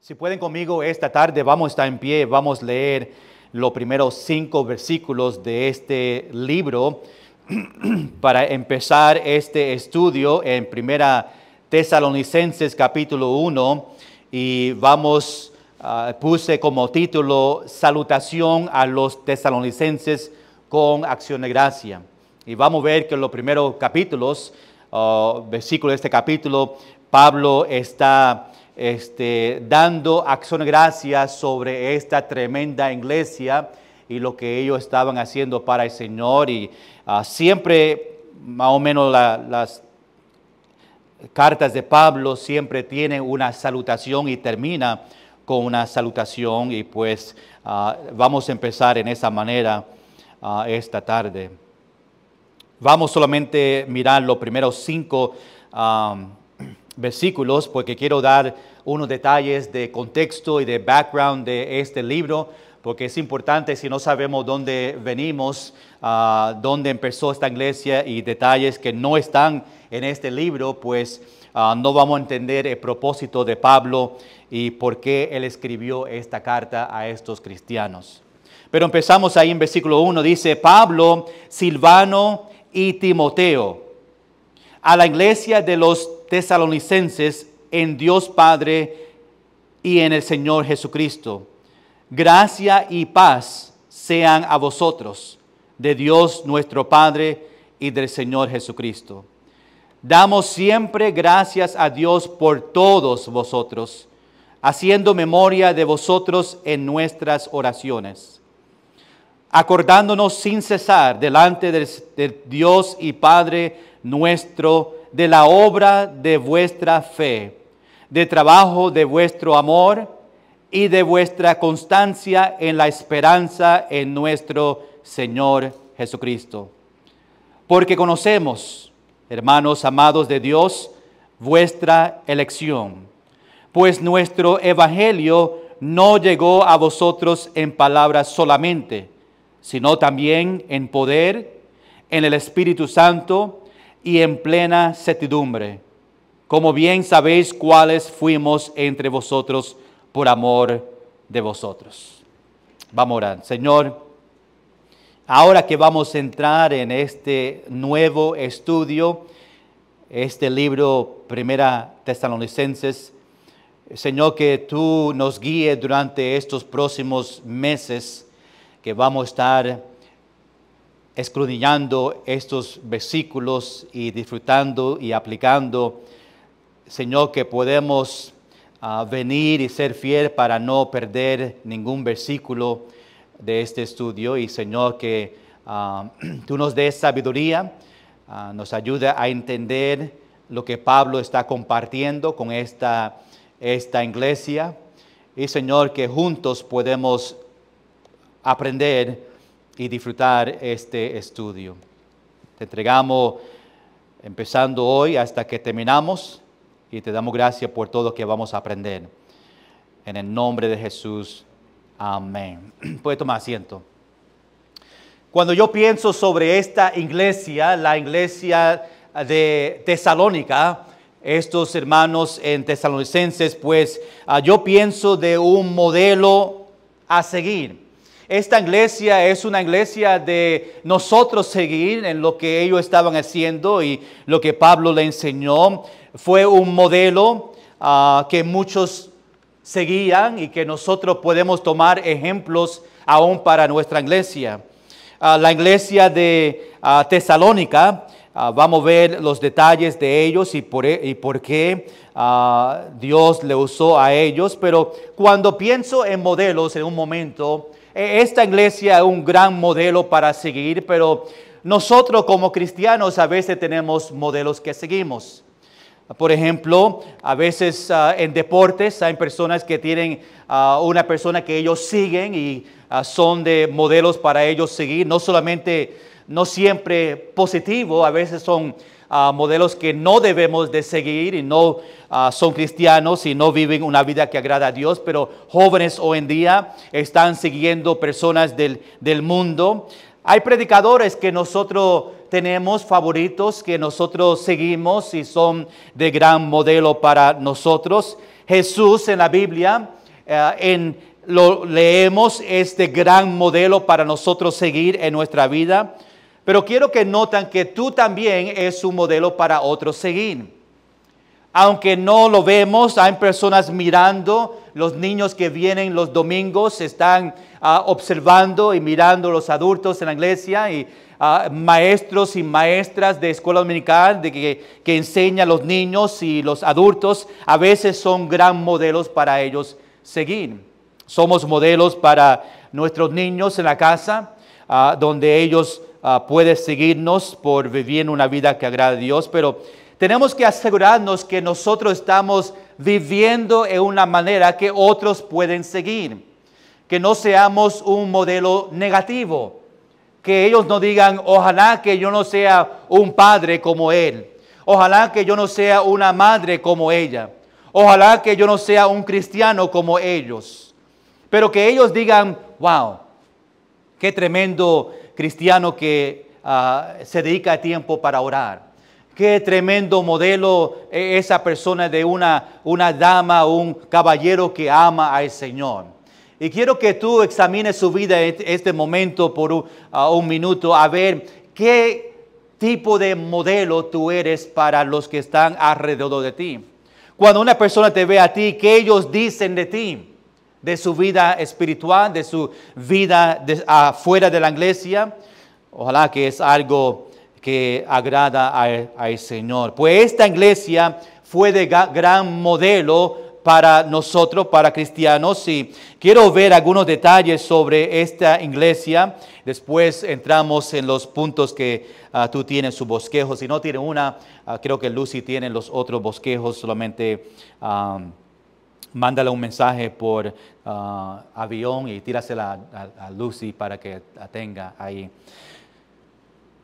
Si pueden conmigo esta tarde, vamos a estar en pie, vamos a leer los primeros 5 versículos de este libro para empezar este estudio en Primera Tesalonicenses capítulo 1 y vamos, puse como título Salutación a los tesalonicenses con acción de gracia. Y vamos a ver que en los primeros capítulos, versículos de este capítulo, Pablo está dando acción de gracias sobre esta tremenda iglesia y lo que ellos estaban haciendo para el Señor. Y siempre, más o menos, las cartas de Pablo siempre tienen una salutación y termina con una salutación. Y pues vamos a empezar en esa manera esta tarde. Vamos solamente a mirar los primeros 5 versículos porque quiero dar unos detalles de contexto y de background de este libro, porque es importante si no sabemos dónde venimos, dónde empezó esta iglesia y detalles que no están en este libro, pues no vamos a entender el propósito de Pablo y por qué él escribió esta carta a estos cristianos. Pero empezamos ahí en versículo 1, dice: Pablo, Silvano y Timoteo, a la iglesia de los tesalonicenses en Dios Padre y en el Señor Jesucristo. Gracia y paz sean a vosotros, de Dios nuestro Padre y del Señor Jesucristo. Damos siempre gracias a Dios por todos vosotros, haciendo memoria de vosotros en nuestras oraciones, acordándonos sin cesar delante del Dios y Padre nuestro de la obra de vuestra fe, de trabajo de vuestro amor y de vuestra constancia en la esperanza en nuestro Señor Jesucristo. Porque conocemos, hermanos amados de Dios, vuestra elección, pues nuestro evangelio no llegó a vosotros en palabras solamente, sino también en poder, en el Espíritu Santo y en plena certidumbre, como bien sabéis cuáles fuimos entre vosotros por amor de vosotros. Vamos a orar. Señor, ahora que vamos a entrar en este nuevo estudio, este libro Primera Tesalonicenses, Señor, que tú nos guíes durante estos próximos meses que vamos a estar escudriñando estos versículos y disfrutando y aplicando. Señor, que podemos venir y ser fiel para no perder ningún versículo de este estudio. Y Señor, que tú nos des sabiduría, nos ayude a entender lo que Pablo está compartiendo con esta iglesia. Y Señor, que juntos podemos aprender y disfrutar este estudio. Te entregamos empezando hoy hasta que terminamos y te damos gracias por todo lo que vamos a aprender. En el nombre de Jesús, amén. Puede tomar asiento. Cuando yo pienso sobre esta iglesia, la iglesia de Tesalónica, estos hermanos en Tesalonicenses, pues yo pienso de un modelo a seguir. Esta iglesia es una iglesia de nosotros seguir en lo que ellos estaban haciendo y lo que Pablo le enseñó. Fue un modelo que muchos seguían y que nosotros podemos tomar ejemplos aún para nuestra iglesia. La iglesia de Tesalónica, vamos a ver los detalles de ellos y por qué Dios le usó a ellos. Pero cuando pienso en modelos en un momento, esta iglesia es un gran modelo para seguir, pero nosotros como cristianos a veces tenemos modelos que seguimos. Por ejemplo, a veces en deportes hay personas que tienen una persona que ellos siguen y son de modelos para ellos seguir. No siempre positivo, a veces son modelos que no debemos de seguir y no son cristianos y no viven una vida que agrada a Dios, pero jóvenes hoy en día están siguiendo personas del mundo. Hay predicadores que nosotros tenemos favoritos, que nosotros seguimos y son de gran modelo para nosotros. Jesús en la Biblia, lo leemos, es de gran modelo para nosotros seguir en nuestra vida. Pero quiero que noten que tú también es un modelo para otros seguir. Aunque no lo vemos, hay personas mirando, los niños que vienen los domingos están observando y mirando a los adultos en la iglesia y maestros y maestras de escuela dominical que enseñan a los niños y los adultos, a veces son gran modelos para ellos seguir. Somos modelos para nuestros niños en la casa, donde ellos pueden seguirnos por vivir una vida que agrada a Dios, pero tenemos que asegurarnos que nosotros estamos viviendo en una manera que otros pueden seguir. Que no seamos un modelo negativo. Que ellos no digan, ojalá que yo no sea un padre como él. Ojalá que yo no sea una madre como ella. Ojalá que yo no sea un cristiano como ellos. Pero que ellos digan, wow, qué tremendo cristiano que se dedica tiempo para orar. Qué tremendo modelo esa persona de una dama o un caballero que ama al Señor. Y quiero que tú examines su vida en este momento por un minuto a ver qué tipo de modelo tú eres para los que están alrededor de ti. Cuando una persona te ve a ti, ¿qué ellos dicen de ti? De su vida espiritual, de su vida afuera de la iglesia. Ojalá que es algo que agrada al Señor. Pues esta iglesia fue de gran modelo para nosotros, para cristianos, y quiero ver algunos detalles sobre esta iglesia. Después entramos en los puntos que tú tienes su bosquejo. Si no tiene una, creo que Lucy tiene los otros bosquejos. Solamente mándale un mensaje por avión y tírasela a Lucy para que la tenga ahí.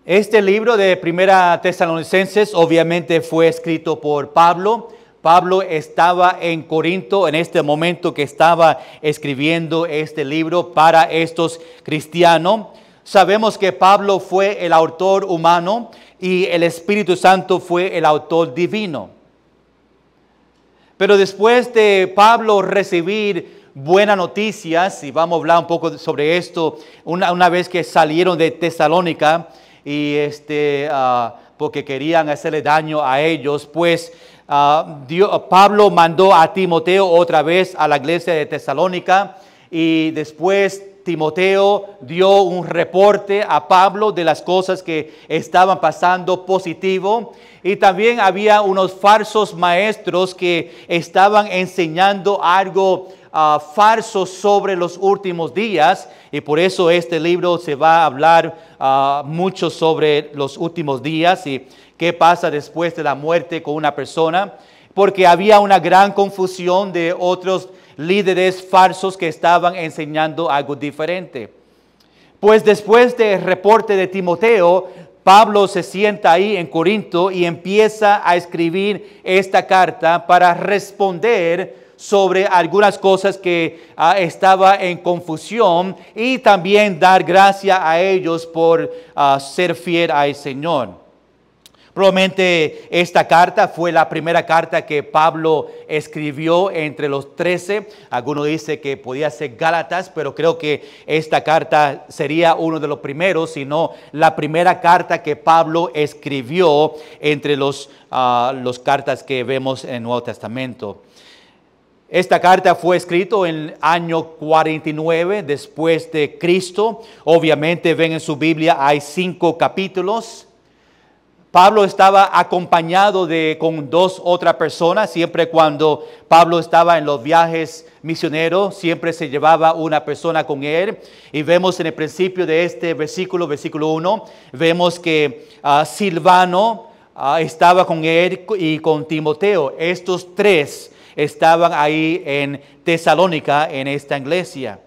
Este libro de Primera Tesalonicenses obviamente fue escrito por Pablo. Pablo estaba en Corinto en este momento que estaba escribiendo este libro para estos cristianos. Sabemos que Pablo fue el autor humano y el Espíritu Santo fue el autor divino. Pero después de Pablo recibir buenas noticias, y vamos a hablar un poco sobre esto, una vez que salieron de Tesalónica, y porque querían hacerle daño a ellos, pues Pablo mandó a Timoteo otra vez a la iglesia de Tesalónica, y después Timoteo dio un reporte a Pablo de las cosas que estaban pasando positivo, y también había unos falsos maestros que estaban enseñando algo falso sobre los últimos días, y por eso este libro se va a hablar mucho sobre los últimos días y qué pasa después de la muerte con una persona, porque había una gran confusión de otros líderes falsos que estaban enseñando algo diferente. Pues después del reporte de Timoteo, Pablo se sienta ahí en Corinto y empieza a escribir esta carta para responder sobre algunas cosas que estaba en confusión y también dar gracias a ellos por ser fiel al Señor. Probablemente esta carta fue la primera carta que Pablo escribió entre los 13. Algunos dicen que podía ser Gálatas, pero creo que esta carta sería uno de los primeros, si no la primera carta que Pablo escribió entre los cartas que vemos en el Nuevo Testamento. Esta carta fue escrita en el año 49 después de Cristo. Obviamente ven en su Biblia hay 5 capítulos. Pablo estaba acompañado con 2 otras personas. Siempre cuando Pablo estaba en los viajes misioneros, siempre se llevaba una persona con él. Y vemos en el principio de este versículo 1, vemos que Silvano estaba con él y con Timoteo. Estos 3 estaban ahí en Tesalónica, en esta iglesia.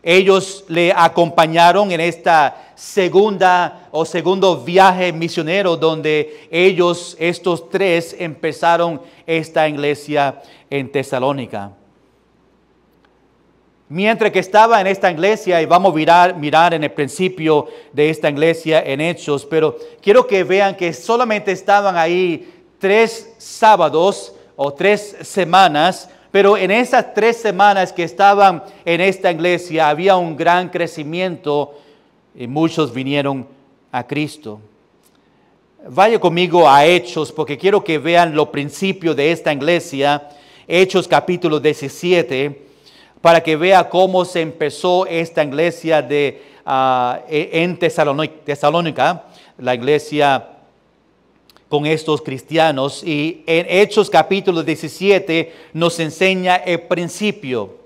Ellos le acompañaron en esta segundo viaje misionero donde estos 3 empezaron esta iglesia en Tesalónica. Mientras que estaba en esta iglesia, y vamos a mirar en el principio de esta iglesia en Hechos, pero quiero que vean que solamente estaban ahí 3 sábados o 3 semanas, pero en esas 3 semanas que estaban en esta iglesia había un gran crecimiento y muchos vinieron a Cristo. Vaya conmigo a Hechos, porque quiero que vean los principios de esta iglesia, Hechos capítulo 17, para que vea cómo se empezó esta iglesia en Tesalónica, la iglesia con estos cristianos. Y en Hechos capítulo 17 nos enseña el principio.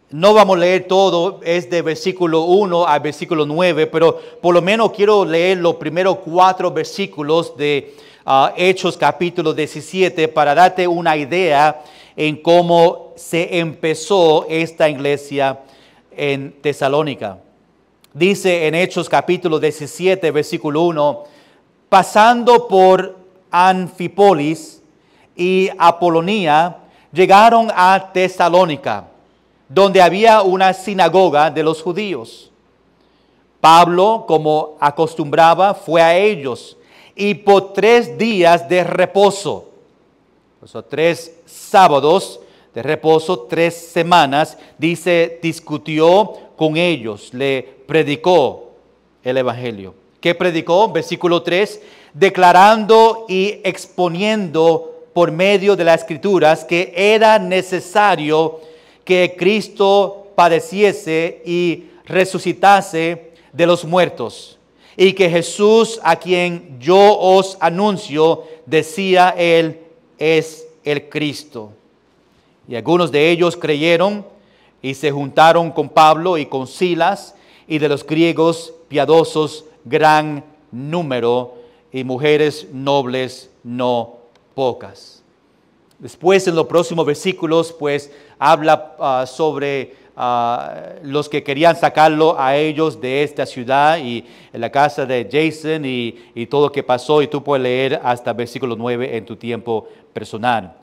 No vamos a leer todo, es de versículo 1 al versículo 9, pero por lo menos quiero leer los primeros 4 versículos de Hechos capítulo 17 para darte una idea en cómo se empezó esta iglesia en Tesalónica. Dice en Hechos capítulo 17, versículo 1, pasando por Anfípolis y Apolonia, llegaron a Tesalónica, donde había una sinagoga de los judíos. Pablo, como acostumbraba, fue a ellos, y por 3 días de reposo, o sea, 3 sábados de reposo, 3 semanas, dice, discutió con ellos, le predicó el evangelio. ¿Qué predicó? Versículo 3, declarando y exponiendo por medio de las escrituras que era necesario que Cristo padeciese y resucitase de los muertos, y que Jesús, a quien yo os anuncio, decía él, es el Cristo. Y algunos de ellos creyeron y se juntaron con Pablo y con Silas, y de los griegos piadosos gran número, y mujeres nobles no pocas. Después, en los próximos versículos, pues habla sobre los que querían sacarlo a ellos de esta ciudad y en la casa de Jason y todo lo que pasó, y tú puedes leer hasta versículo 9 en tu tiempo personal.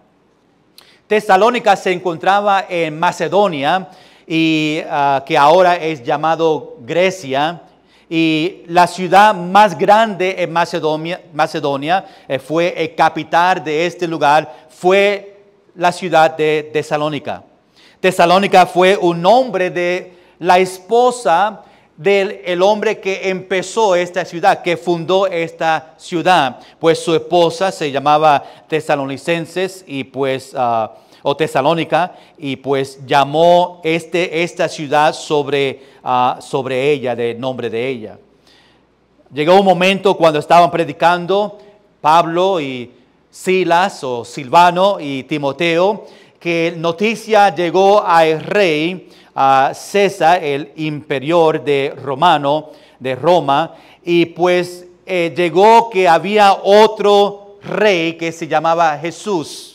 Tesalónica se encontraba en Macedonia, y que ahora es llamado Grecia, y la ciudad más grande en Macedonia fue el capital de este lugar, fue la ciudad de Tesalónica. Tesalónica fue un nombre de la esposa del hombre que empezó esta ciudad, que fundó esta ciudad. Pues su esposa se llamaba Tesalonicenses y pues o Tesalónica, y pues llamó esta ciudad sobre ella, del nombre de ella. Llegó un momento cuando estaban predicando Pablo y Silas o Silvano y Timoteo, que noticia llegó al rey César, el imperior de Roma, y pues llegó que había otro rey que se llamaba Jesús.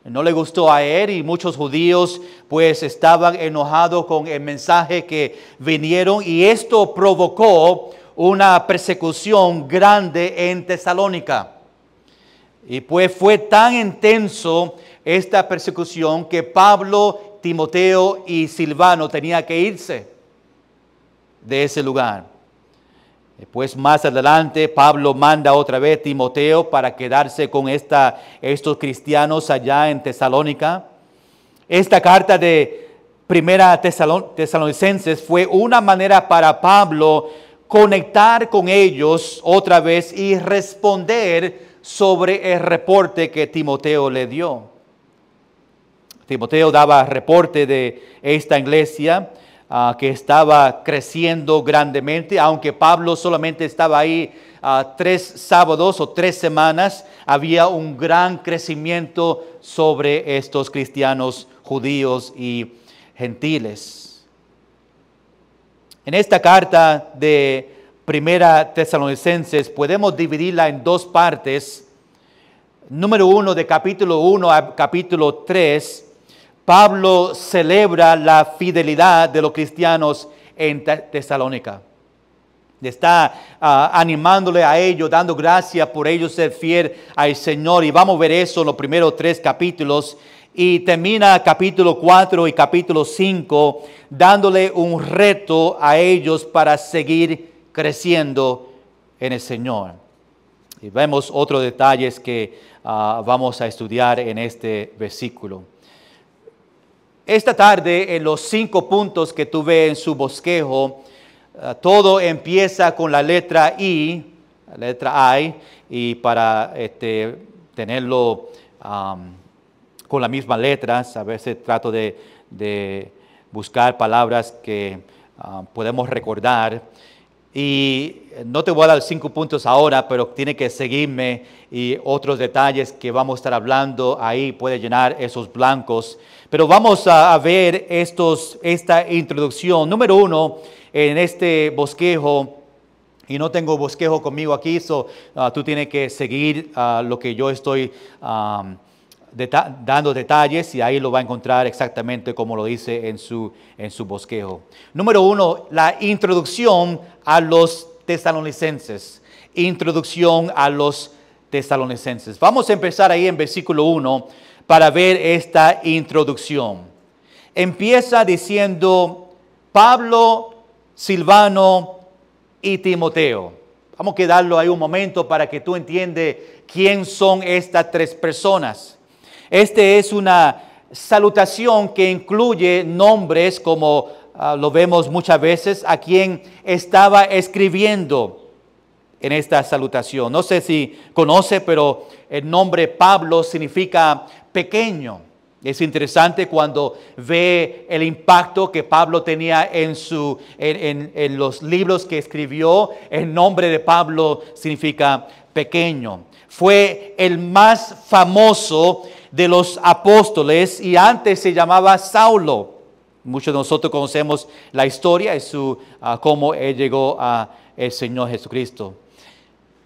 No le gustó a él, y muchos judíos pues estaban enojados con el mensaje que vinieron, y esto provocó una persecución grande en Tesalónica. Y pues fue tan intenso esta persecución que Pablo, Timoteo y Silvano tenían que irse de ese lugar. Después, más adelante, Pablo manda otra vez a Timoteo para quedarse con estos cristianos allá en Tesalónica. Esta carta de Primera Tesalonicenses fue una manera para Pablo conectar con ellos otra vez y responder sobre el reporte que Timoteo le dio. Timoteo daba reporte de esta iglesia que estaba creciendo grandemente, aunque Pablo solamente estaba ahí 3 sábados o 3 semanas, había un gran crecimiento sobre estos cristianos judíos y gentiles. En esta carta de Primera Tesalonicenses podemos dividirla en 2 partes. Número 1, de capítulo 1 a capítulo 3, Pablo celebra la fidelidad de los cristianos en Tesalónica. Está animándole a ellos, dando gracias por ellos ser fiel al Señor. Y vamos a ver eso en los primeros 3 capítulos. Y termina capítulo 4 y capítulo 5 dándole un reto a ellos para seguir creciendo en el Señor. Y vemos otros detalles que vamos a estudiar en este versículo. Esta tarde, en los 5 puntos que tuve en su bosquejo, todo empieza con la letra I, la letra I, y para tenerlo con las mismas letras, a veces trato de buscar palabras que podemos recordar. Y no te voy a dar 5 puntos ahora, pero tiene que seguirme y otros detalles que vamos a estar hablando ahí puede llenar esos blancos. Pero vamos a ver esta introducción. Número 1, en este bosquejo, y no tengo bosquejo conmigo aquí, tú tienes que seguir lo que yo estoy dando detalles, y ahí lo va a encontrar exactamente como lo dice en su bosquejo. Número 1, la introducción a los tesalonicenses. Introducción a los tesalonicenses. Vamos a empezar ahí en versículo 1 para ver esta introducción. Empieza diciendo Pablo, Silvano y Timoteo. Vamos a quedarlo ahí un momento para que tú entiendas quién son estas 3 personas. Es una salutación que incluye nombres como lo vemos muchas veces a quien estaba escribiendo en esta salutación. No sé si conoce, pero el nombre Pablo significa pequeño. Es interesante cuando ve el impacto que Pablo tenía en los libros que escribió. El nombre de Pablo significa pequeño. Fue el más famoso de los apóstoles y antes se llamaba Saulo. Muchos de nosotros conocemos la historia de cómo él llegó al Señor Jesucristo.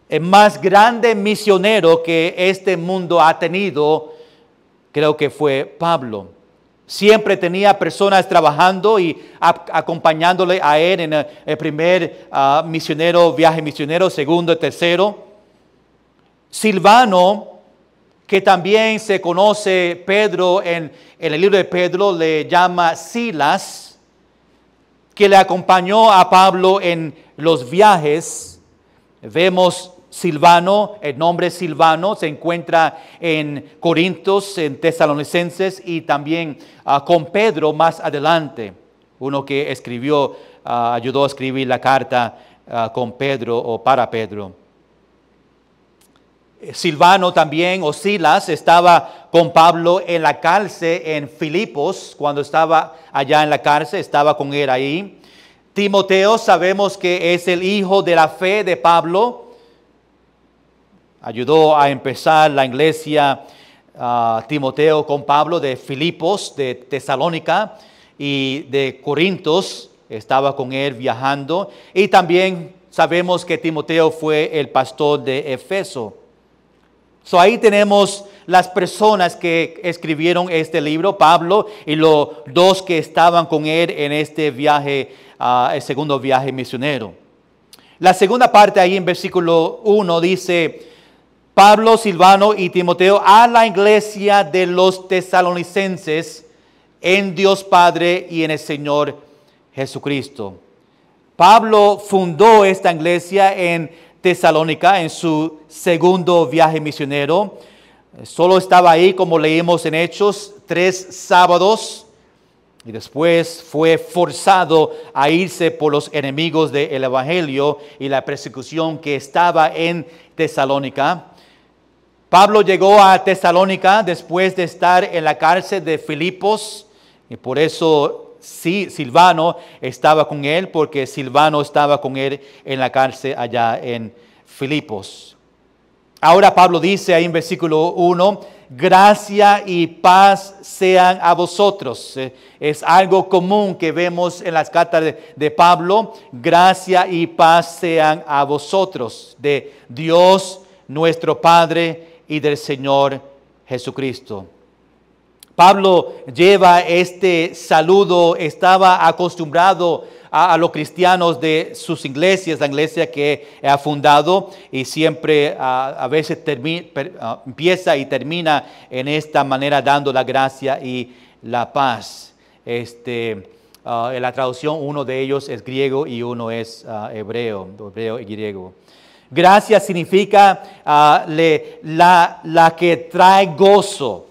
El más grande misionero que este mundo ha tenido, creo que fue Pablo. Siempre tenía personas trabajando y acompañándole a él en el primer viaje misionero, segundo, tercero. Silvano, que también se conoce Pedro en el libro de Pedro, le llama Silas, que le acompañó a Pablo en los viajes. Vemos Silvano, el nombre Silvano se encuentra en Corintios, en Tesalonicenses y también con Pedro más adelante. Uno que ayudó a escribir la carta con Pedro o para Pedro. Silvano también, o Silas, estaba con Pablo en la cárcel en Filipos. Cuando estaba allá en la cárcel, estaba con él ahí. Timoteo, sabemos que es el hijo de la fe de Pablo. Ayudó a empezar la iglesia Timoteo con Pablo de Filipos, de Tesalónica y de Corintios. Estaba con él viajando. Y también sabemos que Timoteo fue el pastor de Éfeso. Ahí tenemos las personas que escribieron este libro, Pablo y los 2 que estaban con él en este viaje, el segundo viaje misionero. La segunda parte ahí en versículo 1 dice, Pablo, Silvano y Timoteo a la iglesia de los tesalonicenses en Dios Padre y en el Señor Jesucristo. Pablo fundó esta iglesia en Tesalónica en su segundo viaje misionero. Solo estaba ahí, como leímos en Hechos, 3 sábados y después fue forzado a irse por los enemigos del evangelio y la persecución que estaba en Tesalónica. Pablo llegó a Tesalónica después de estar en la cárcel de Filipos y por eso sí, Silvano estaba con él, porque Silvano estaba con él en la cárcel allá en Filipos. Ahora Pablo dice ahí en versículo 1, gracia y paz sean a vosotros. Es algo común que vemos en las cartas de Pablo. Gracia y paz sean a vosotros, de Dios nuestro Padre y del Señor Jesucristo. Pablo lleva este saludo, estaba acostumbrado a los cristianos de sus iglesias, la iglesia que ha fundado, y siempre a veces empieza y termina en esta manera dando la gracia y la paz. En la traducción uno de ellos es griego y uno es hebreo y griego. Gracia significa la que trae gozo.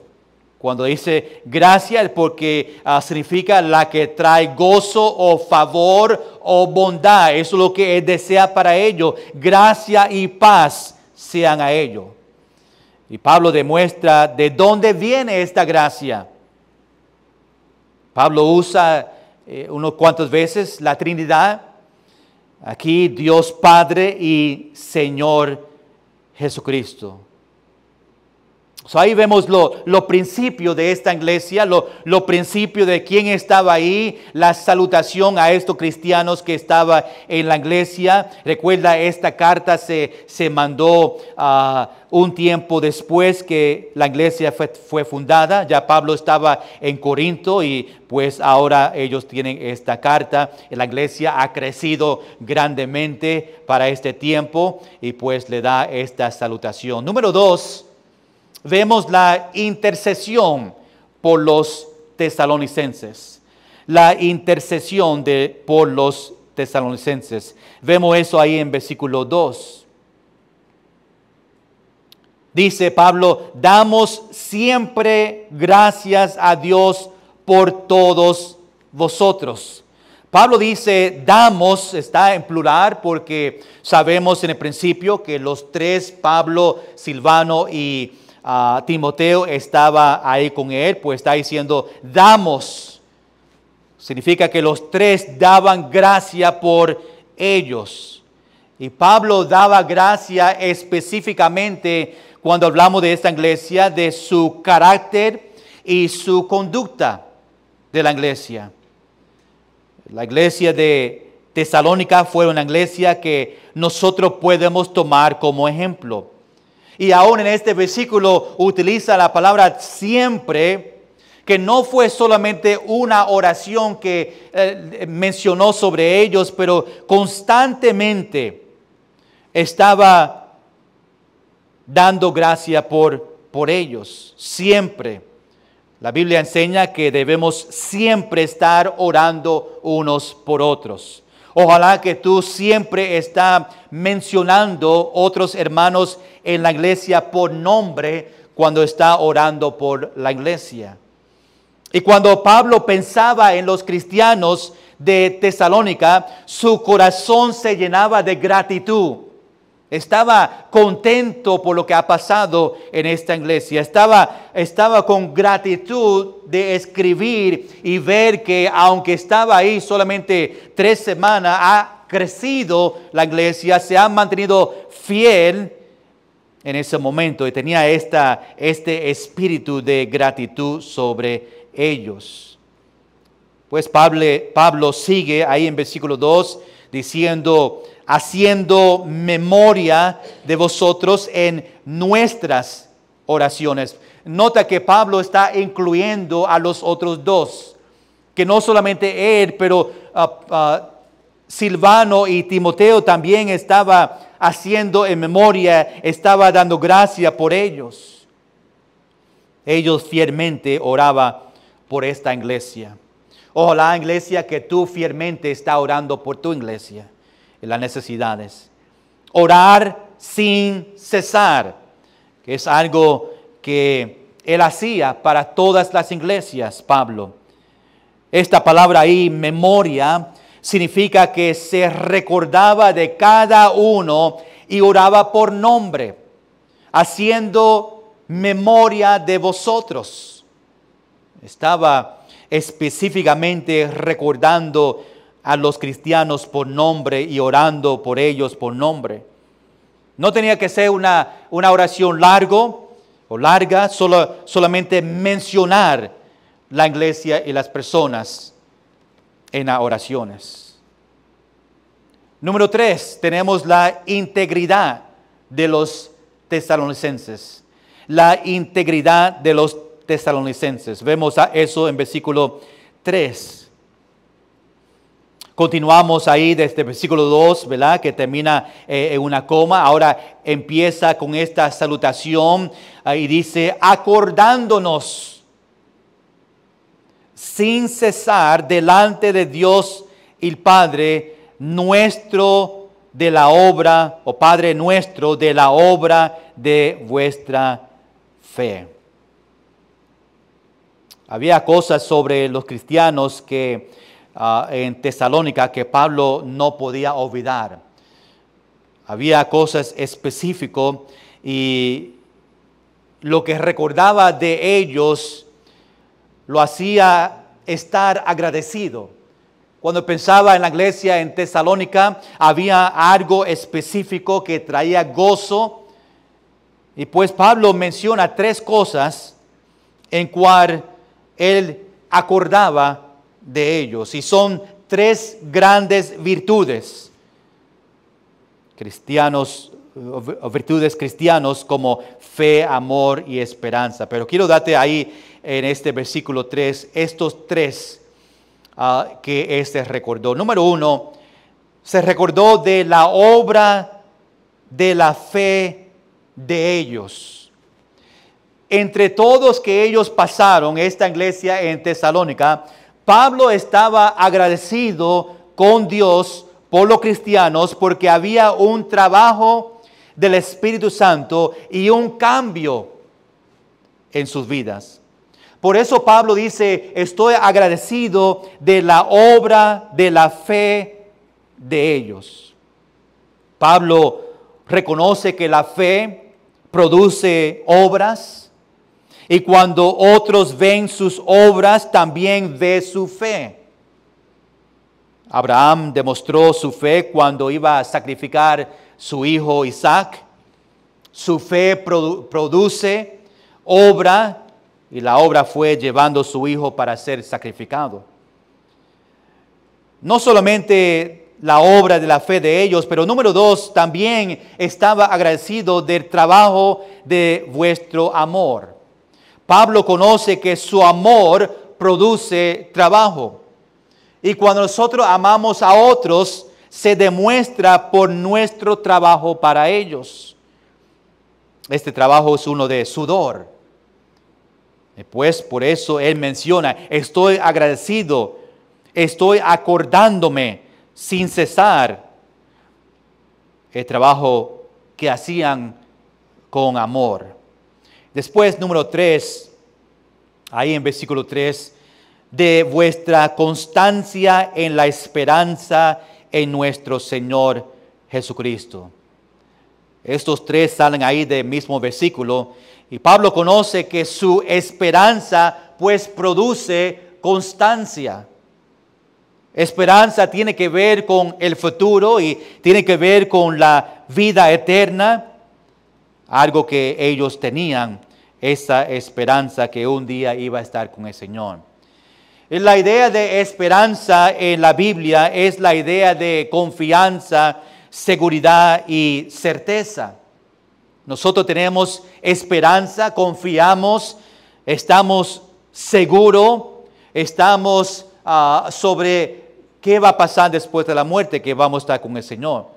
Cuando dice gracia es porque significa la que trae gozo o favor o bondad. Eso es lo que Él desea para ellos. Gracia y paz sean a ellos. Y Pablo demuestra de dónde viene esta gracia. Pablo usa unos cuantas veces la Trinidad. Aquí Dios Padre y Señor Jesucristo. Ahí vemos los principios de esta iglesia, los principios de quién estaba ahí, la salutación a estos cristianos que estaban en la iglesia. Recuerda, esta carta se mandó un tiempo después que la iglesia fue fundada. Ya Pablo estaba en Corinto y pues ahora ellos tienen esta carta. La iglesia ha crecido grandemente para este tiempo y pues le da esta salutación. Número 2. Vemos la intercesión por los tesalonicenses. La intercesión por los tesalonicenses. Vemos eso ahí en versículo 2. Dice Pablo, damos siempre gracias a Dios por todos vosotros. Pablo dice, damos, está en plural porque sabemos en el principio que los tres, Pablo, Silvano y Timoteo estaba ahí con él, pues está diciendo, damos. Significa que los tres daban gracia por ellos. Y Pablo daba gracia específicamente cuando hablamos de esta iglesia, de su carácter y su conducta de la iglesia. La iglesia de Tesalónica fue una iglesia que nosotros podemos tomar como ejemplo. Y aún en este versículo utiliza la palabra siempre, que no fue solamente una oración que mencionó sobre ellos, pero constantemente estaba dando gracia por ellos, siempre. La Biblia enseña que debemos siempre estar orando unos por otros. Ojalá que tú siempre estás mencionando otros hermanos en la iglesia por nombre cuando está orando por la iglesia. Y cuando Pablo pensaba en los cristianos de Tesalónica, su corazón se llenaba de gratitud. Estaba contento por lo que ha pasado en esta iglesia. Estaba con gratitud de escribir y ver que aunque estaba ahí solamente 3 semanas, ha crecido la iglesia, se ha mantenido fiel en ese momento y tenía este espíritu de gratitud sobre ellos. Pues Pablo sigue ahí en versículo 2 diciendo, haciendo memoria de vosotros en nuestras oraciones. Nota que Pablo está incluyendo a los otros dos, que no solamente él, pero Silvano y Timoteo también estaba haciendo en memoria, estaba dando gracia por ellos. Ellos fielmente oraban por esta iglesia. Ojalá, iglesia, que tú fielmente estás orando por tu iglesia, en las necesidades. Orar sin cesar, que es algo que él hacía para todas las iglesias, Pablo. Esta palabra ahí, memoria, significa que se recordaba de cada uno y oraba por nombre, haciendo memoria de vosotros. Estaba específicamente recordando a los cristianos por nombre y orando por ellos por nombre. No tenía que ser una oración larga, solamente mencionar la iglesia y las personas en las oraciones. Número 3, tenemos la integridad de los tesalonicenses. La integridad de los tesalonicenses. Vemos eso en versículo 3. Continuamos ahí desde el versículo 2, ¿verdad? Que termina en una coma. Ahora empieza con esta salutación y dice, acordándonos sin cesar delante de Dios el Padre nuestro de la obra, o Padre nuestro de la obra de vuestra fe. Había cosas sobre los cristianos que en Tesalónica que Pablo no podía olvidar. Había cosas específicas y lo que recordaba de ellos lo hacía estar agradecido. Cuando pensaba en la iglesia en Tesalónica, había algo específico que traía gozo. Y pues Pablo menciona 3 cosas en cual él acordaba de ellos. Y son 3 grandes virtudes. Virtudes cristianos como fe, amor y esperanza. Pero quiero darte ahí en este versículo 3, estos 3 que recordó. Número 1, se recordó de la obra de la fe de ellos. Entre todos que ellos pasaron, esta iglesia en Tesalónica, Pablo estaba agradecido con Dios por los cristianos porque había un trabajo del Espíritu Santo y un cambio en sus vidas. Por eso Pablo dice, estoy agradecido de la obra de la fe de ellos. Pablo reconoce que la fe produce obras. Y cuando otros ven sus obras, también ve su fe. Abraham demostró su fe cuando iba a sacrificar su hijo Isaac. Su fe produce obra y la obra fue llevando a su hijo para ser sacrificado. No solamente la obra de la fe de ellos, pero número 2, también estaba agradecido del trabajo de vuestro amor. Pablo conoce que su amor produce trabajo. Y cuando nosotros amamos a otros, se demuestra por nuestro trabajo para ellos. Este trabajo es uno de sudor. Y pues por eso él menciona, estoy agradecido, estoy acordándome sin cesar el trabajo que hacían con amor. Después, número 3, ahí en versículo 3, de vuestra constancia en la esperanza en nuestro Señor Jesucristo. Estos 3 salen ahí del mismo versículo y Pablo conoce que su esperanza pues produce constancia. Esperanza tiene que ver con el futuro y tiene que ver con la vida eterna, algo que ellos tenían, esa esperanza que un día iba a estar con el Señor. La idea de esperanza en la Biblia es la idea de confianza, seguridad y certeza. Nosotros tenemos esperanza, confiamos, estamos seguros, estamos sobre qué va a pasar después de la muerte, que vamos a estar con el Señor.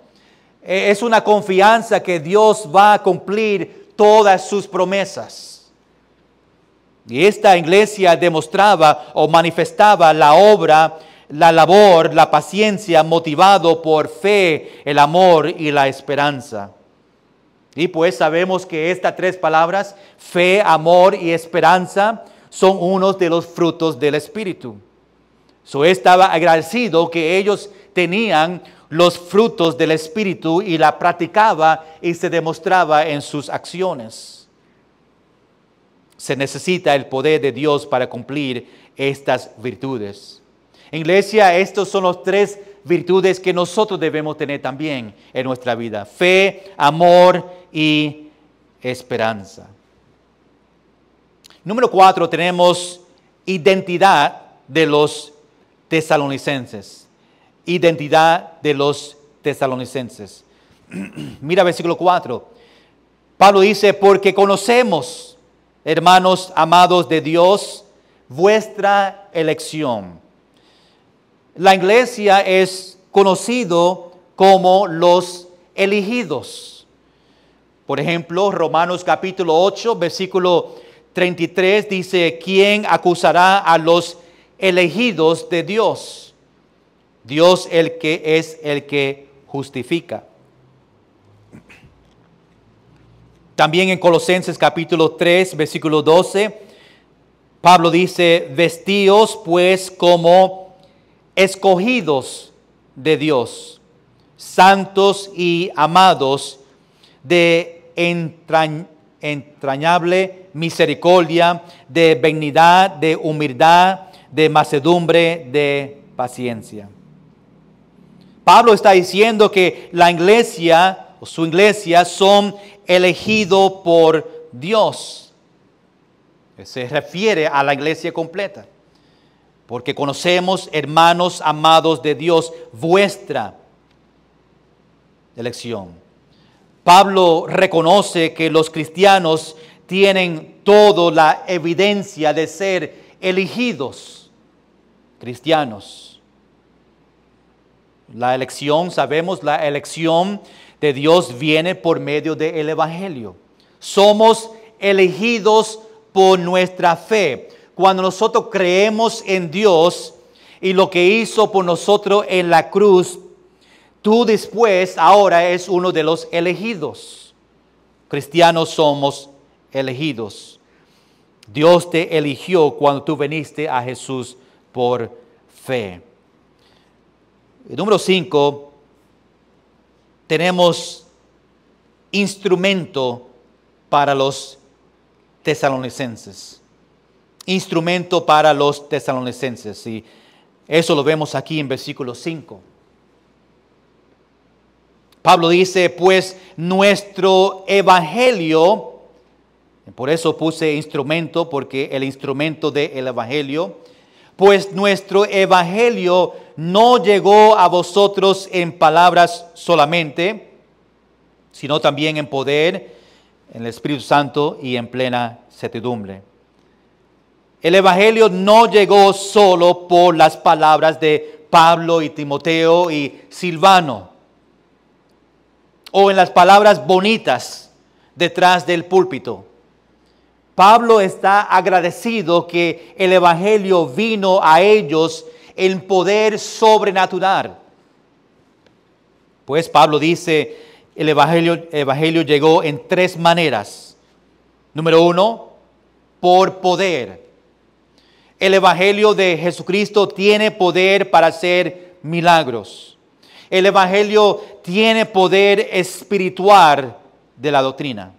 Es una confianza que Dios va a cumplir todas sus promesas. Y esta iglesia demostraba o manifestaba la obra, la labor, la paciencia motivado por fe, el amor y la esperanza. Y pues sabemos que estas 3 palabras, fe, amor y esperanza, son unos de los frutos del Espíritu. Estaba agradecido que ellos tenían los frutos del Espíritu y la practicaba y se demostraba en sus acciones. Se necesita el poder de Dios para cumplir estas virtudes. Iglesia, estos son los 3 virtudes que nosotros debemos tener también en nuestra vida. Fe, amor y esperanza. Número 4, tenemos identidad de los tesalonicenses. Identidad de los tesalonicenses. Mira versículo 4. Pablo dice, porque conocemos, hermanos amados de Dios, vuestra elección. la iglesia es conocido como los elegidos. Por ejemplo, Romanos capítulo 8, versículo 33 dice, ¿quién acusará a los elegidos de Dios? Dios el que es el que justifica. También en Colosenses capítulo 3, versículo 12, Pablo dice, vestíos pues como escogidos de Dios, santos y amados, de entrañable misericordia, de benignidad, de humildad, de mansedumbre, de paciencia. Pablo está diciendo que la iglesia, o su iglesia, son elegidos por Dios. Se refiere a la iglesia completa. Porque conocemos, hermanos amados de Dios, vuestra elección. Pablo reconoce que los cristianos tienen toda la evidencia de ser elegidos cristianos. La elección, sabemos, la elección de Dios viene por medio del Evangelio. Somos elegidos por nuestra fe. Cuando nosotros creemos en Dios y lo que hizo por nosotros en la cruz, tú después ahora es uno de los elegidos. Cristianos somos elegidos. Dios te eligió cuando tú viniste a Jesús por fe. Número 5, tenemos instrumento para los tesalonicenses. Instrumento para los tesalonicenses. Y eso lo vemos aquí en versículo 5. Pablo dice, pues nuestro evangelio, por eso puse instrumento, porque el instrumento del evangelio, pues nuestro evangelio no llegó a vosotros en palabras solamente, sino también en poder, en el Espíritu Santo y en plena certidumbre. El evangelio no llegó solo por las palabras de Pablo y Timoteo y Silvano, o en las palabras bonitas detrás del púlpito. Pablo está agradecido que el evangelio vino a ellos en poder sobrenatural. Pues Pablo dice, el evangelio llegó en 3 maneras. Número 1, por poder. El evangelio de Jesucristo tiene poder para hacer milagros. El evangelio tiene poder espiritual de la doctrina.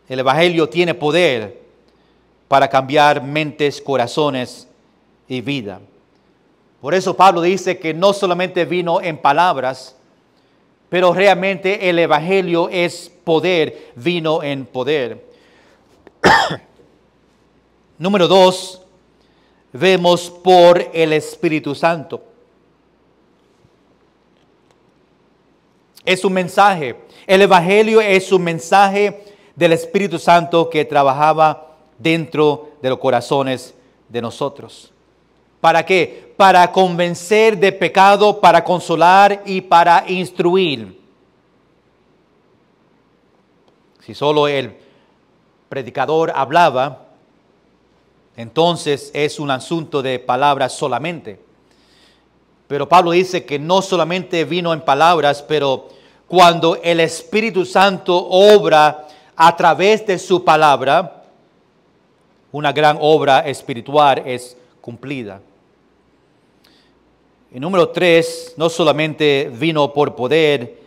El evangelio tiene poder para cambiar mentes, corazones y vida. Por eso Pablo dice que no solamente vino en palabras, pero realmente el evangelio es poder, vino en poder. Número 2, vemos por el Espíritu Santo. Es un mensaje. El evangelio es un mensaje del Espíritu Santo que trabajaba dentro de los corazones de nosotros. ¿Para qué? Para convencer de pecado, para consolar y para instruir. Si solo el predicador hablaba, entonces es un asunto de palabras solamente. Pero Pablo dice que no solamente vino en palabras, pero cuando el Espíritu Santo obra a través de su palabra, una gran obra espiritual es cumplida. Y número 3, no solamente vino por poder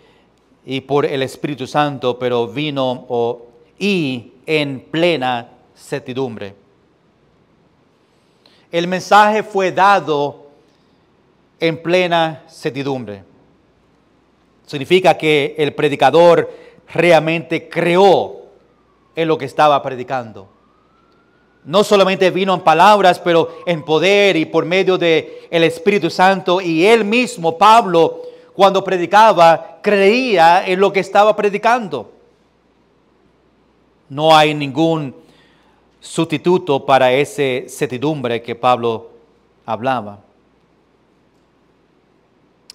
y por el Espíritu Santo, pero vino y en plena certidumbre. El mensaje fue dado en plena certidumbre. Significa que el predicador realmente creó en lo que estaba predicando. No solamente vino en palabras, pero en poder y por medio del Espíritu Santo. Y él mismo, Pablo, cuando predicaba, creía en lo que estaba predicando. No hay ningún sustituto para esa certidumbre que Pablo hablaba.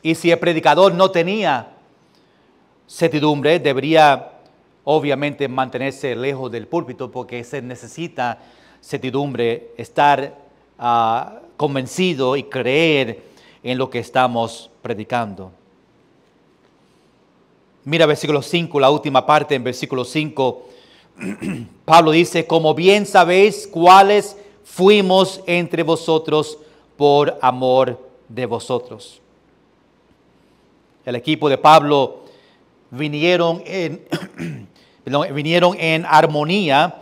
Y si el predicador no tenía certidumbre, debería obviamente mantenerse lejos del púlpito, porque se necesita certidumbre, estar convencido y creer en lo que estamos predicando. Mira versículo 5, la última parte en versículo 5. Pablo dice, como bien sabéis cuáles fuimos entre vosotros por amor de vosotros. El equipo de Pablo vinieron en armonía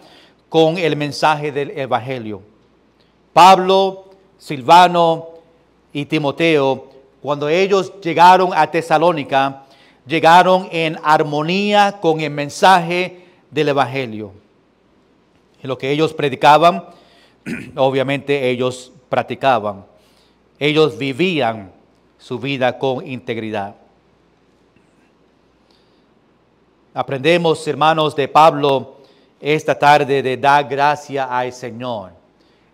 con el mensaje del Evangelio. Pablo, Silvano y Timoteo, cuando ellos llegaron a Tesalónica, llegaron en armonía con el mensaje del Evangelio. Y lo que ellos predicaban, obviamente ellos practicaban. Ellos vivían su vida con integridad. Aprendemos, hermanos, de Pablo esta tarde de dar gracia al Señor.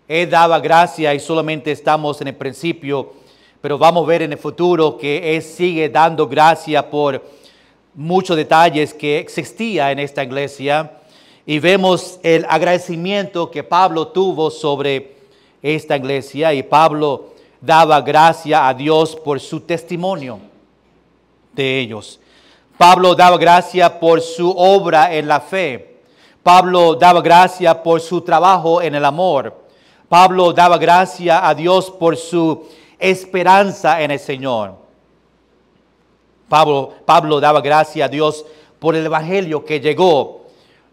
Él daba gracia y solamente estamos en el principio, pero vamos a ver en el futuro que Él sigue dando gracia por muchos detalles que existía en esta iglesia. Y vemos el agradecimiento que Pablo tuvo sobre esta iglesia. Y Pablo daba gracia a Dios por su testimonio de ellos. Pablo daba gracia por su obra en la fe. Pablo daba gracia por su trabajo en el amor. Pablo daba gracia a Dios por su esperanza en el Señor. Pablo daba gracia a Dios por el Evangelio que llegó,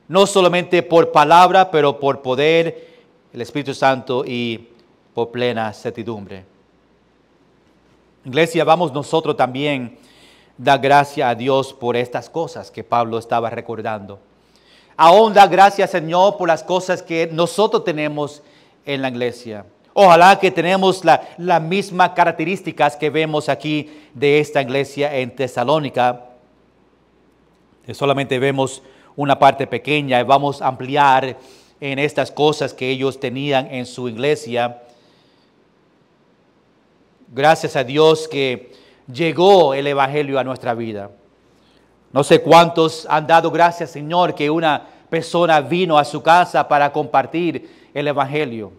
no solamente por palabra, pero por poder, el Espíritu Santo y por plena certidumbre. Iglesia, vamos nosotros también da gracia a Dios por estas cosas que Pablo estaba recordando. Aún da gracias, Señor, por las cosas que nosotros tenemos en la iglesia. Ojalá que tenemos las mismas características que vemos aquí de esta iglesia en Tesalónica. Solamente vemos una parte pequeña y vamos a ampliar en estas cosas que ellos tenían en su iglesia. Gracias a Dios que llegó el Evangelio a nuestra vida. No sé cuántos han dado gracias, Señor, que una persona vino a su casa para compartir el Evangelio.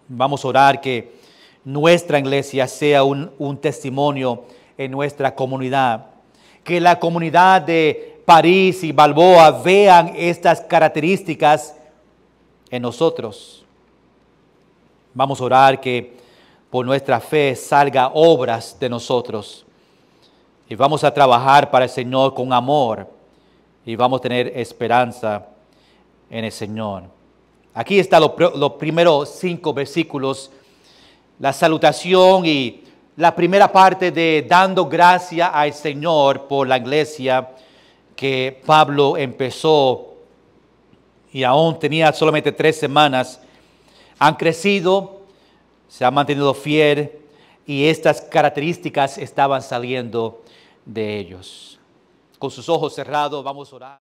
Vamos a orar que nuestra iglesia sea un testimonio en nuestra comunidad. Que la comunidad de París y Balboa vean estas características en nosotros. Vamos a orar que por nuestra fe salga obras de nosotros. Y vamos a trabajar para el Señor con amor. Y vamos a tener esperanza en el Señor. Aquí está los primeros 5 versículos. La salutación y la primera parte de dando gracia al Señor por la iglesia que Pablo empezó. Y aún tenía solamente 3 semanas. Han crecido, se han mantenido fiel y estas características estaban saliendo de ellos. Con sus ojos cerrados vamos a orar.